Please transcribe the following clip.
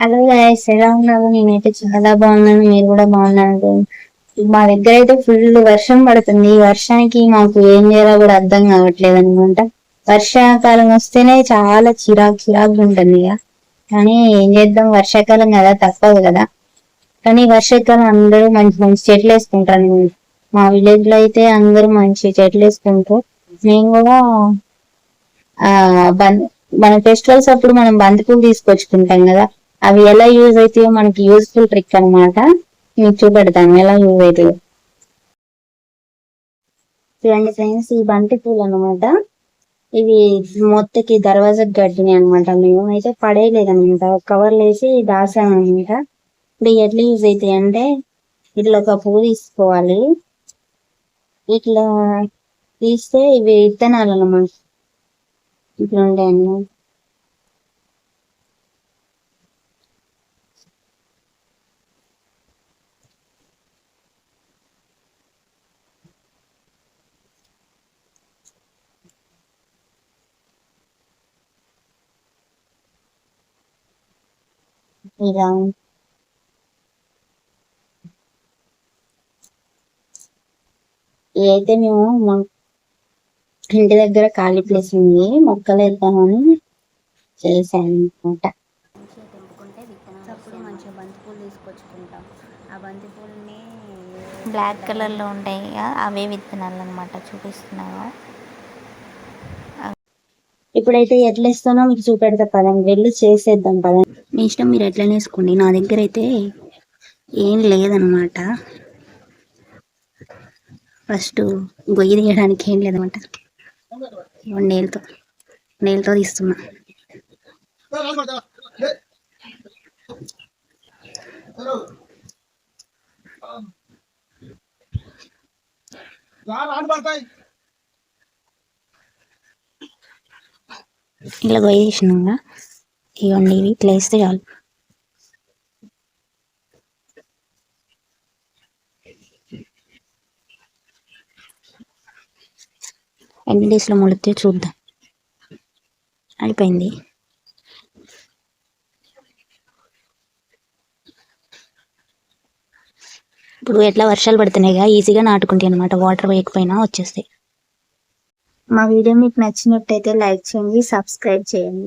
Hello guys, ఎలా ఉన్నారు? నేనైతే చాలా బాగున్నాను. మీరు కూడా బాగున్నారు? మా దగ్గర అయితే ఫుల్ వర్షం పడుతుంది. ఈ వర్షానికి మాకు ఏం చేయాలో కూడా అర్థం కావట్లేదు అనమాట. వర్షాకాలం వస్తేనే చాలా చిరాకు ఉంటుంది ఇక. కానీ ఏం చేద్దాం, వర్షాకాలం కదా, తప్పదు కదా. కానీ వర్షాకాలం అందరూ మంచి మంచి చెట్లు వేసుకుంటారు. మా విలేజ్ లో అయితే అందరూ మంచి చెట్లు వేసుకుంటారు. మేము కూడా ఆ మన ఫెస్టివల్స్ అప్పుడు మనం బంతిపూలు తీసుకొచ్చుకుంటాం కదా. అవి ఎలా యూజ్ అవుతాయో మనకి యూస్ఫుల్ ట్రిక్ అనమాట. మీకు చూపెడతాను ఎలా యూజ్ అవుతాయో. చూడండి ఫ్రెండ్స్, ఈ బంతి పూలు అనమాట. ఇవి మొత్తకి దర్వాజకు గట్టినాయి అనమాట. మేము అయితే పడేయలేదనమాట, కవర్లు వేసి దాసాం అనమాట. ఇప్పుడు ఎట్లా యూజ్ అవుతాయి అంటే, ఇట్లా ఒక పువ్వు తీసుకోవాలి. ఇట్లా తీస్తే ఇవి విత్తనాలు అనమాట. ఇట్లా ఉంటాయి. ఇలా ఇదైతే మేము ఇంటి దగ్గర ఖాళీ ప్లేస్ ఉంది, మొక్కలు వేద్దామని చేశాను అనమాట. మంచిగా తెంపుకుంటే విత్తనాలు అప్పుడు మంచిగా బంతిపూలు తీసుకొచ్చుకుంటాం. ఆ బంతిపూలని బ్లాక్ కలర్లో ఉంటాయి కదా, అవే విత్తనాలు అనమాట చూపిస్తున్నాను. ఇప్పుడైతే ఎట్లా ఇస్తానో మీకు చూపెడతా పదండి, వెళ్ళి చేసేద్దాం పదండి. మీ ఇష్టం, మీరు ఎట్లనే వేసుకోండి. నా దగ్గర అయితే ఏం లేదనమాట. ఫస్ట్ గొయ్యి తీయడానికి ఏం లేదనమాట. నేలతో తీస్తున్నా. ఇలా గొయ్యి తీసినాగా, ఇవ్వండి, ఇవి ఇట్లా వేస్తే చాలు. ఎన్ని డేస్లో మొలితే చూద్దాం. అయిపోయింది. ఇప్పుడు ఎట్లా వర్షాలు పడుతున్నాయిగా, ఈజీగా నాటుకుంటాయి అనమాట. వాటర్ వేయకపోయినా వచ్చేస్తాయి. మా వీడియో మీకు నచ్చినట్టయితే లైక్ చేయండి, సబ్స్క్రైబ్ చేయండి.